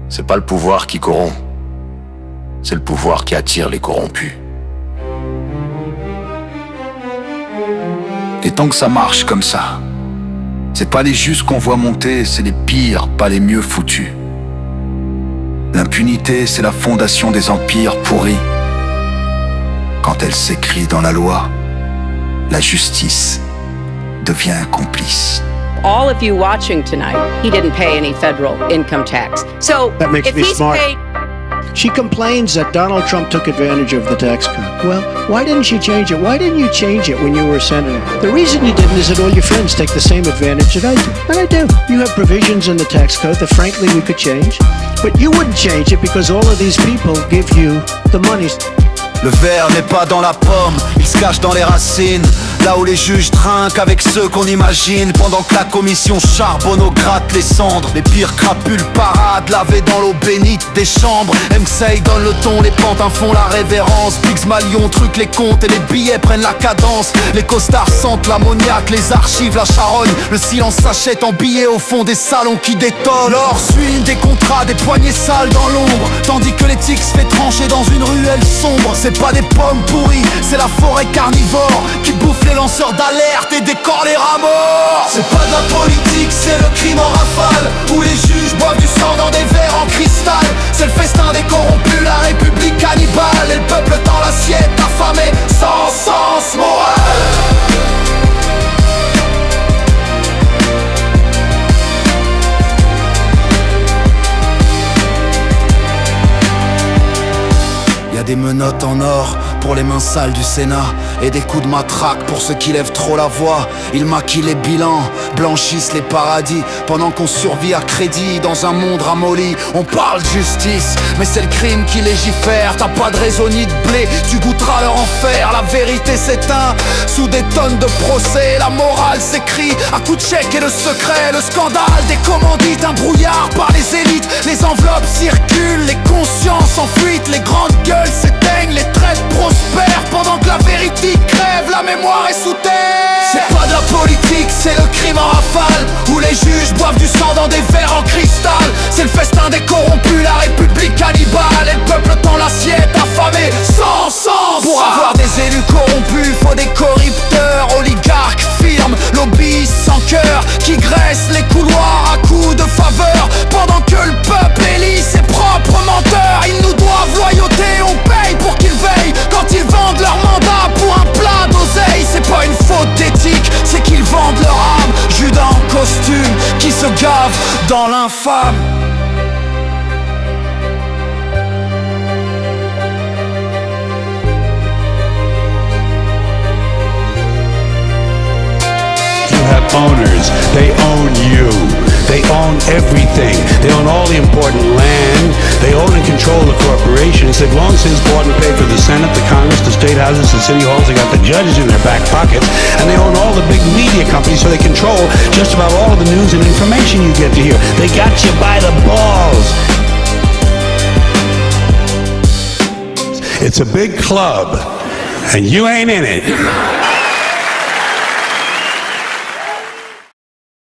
C'est pas le pouvoir qui corrompt, c'est le pouvoir qui attire les corrompus. Et tant que ça marche comme ça, c'est pas les justes qu'on voit monter, c'est les pires, pas les mieux foutus. L'impunité, c'est la fondation des empires pourris. Quand elle s'écrit dans la loi, la justice devient complice. All of you watching tonight, he didn't pay any federal income tax. So That makes if me he's smart. paid, She complains that Donald Trump took advantage of the tax cut. Well, why didn't she change it? Why didn't you change it when you were a senator? The reason you didn't is that all your friends take the same advantage that I do. And I do. You have provisions in the tax code that frankly we could change, but you wouldn't change it because all of these people give you the money. Le ver n'est pas dans la pomme, il se cache dans les racines. Là où les juges trinquent avec ceux qu'on imagine. Pendant que la commission charbonne au gratte les cendres. Les pires crapules paradent, lavés dans l'eau bénite des chambres. MCI donne le ton, les pantins font la révérence. Biggs Malion truc les comptes et les billets prennent la cadence. Les costards sentent l'ammoniaque, les archives, la charogne. Le silence s'achète en billets au fond des salons qui détonnent. L'or suit des contrats, des poignées sales dans l'ombre. Tandis que l'éthique se fait trancher dans une ruelle sombre. C'est pas des pommes pourries, c'est la forêt carnivore qui bouffe les lanceurs d'alerte et décore les rats morts. C'est pas de la politique, c'est le crime en rafale, où les juges boivent du sang dans des verres en cristal. C'est le festin des corrompus, la république cannibale. Et le peuple tend l'assiette affamé sans sens moral. Y'a des menottes en or pour les mains sales du Sénat et des coups de matraque pour ceux qui lèvent trop la voix. Ils maquillent les bilans, blanchissent les paradis pendant qu'on survit à crédit dans un monde ramolli. On parle justice, mais c'est le crime qui légifère. T'as pas de réseau ni de blé, tu goûteras leur enfer. La vérité s'éteint sous des tonnes de procès. La morale s'écrit à coups de chèque et de secret. Le scandale des commandites, un brouillard par les élites. Les enveloppes circulent, les consciences en fuite. Les grandes gueules s'éteignent, les traites prospèrent pendant que la vérité crève, la mémoire est sous terre. C'est pas de la politique, c'est le crime en rafale, où les juges boivent du sang dans des verres en cristal. C'est le festin des corrompus, la république cannibale. Et le peuple tend l'assiette affamé sans sens. Pour avoir des élus corrompus, faut des corrupteurs, oligarques, firmes, lobbyistes sans cœur, qui graissent les couloirs à coups de faveur. Pendant que le peuple élit ses propres menteurs. Ils nous doivent loyauté, on paye pour qu'ils veillent. Quand ils vendent leur mandat pour un plat d'oseille. C'est pas une faute d'éthique, c'est qu'ils vendent leur âme. Judas en costume, qui se gave dans l'infâme. You have owners, they own you. They own everything. They own all the important land. They own and control the corporations. They've long since bought and paid for the Senate, the Congress, the state houses, the city halls. They got the judges in their back pockets. And they own all the big media companies, so they control just about all of the news and information you get to hear. They got you by the balls. It's a big club, and you ain't in it.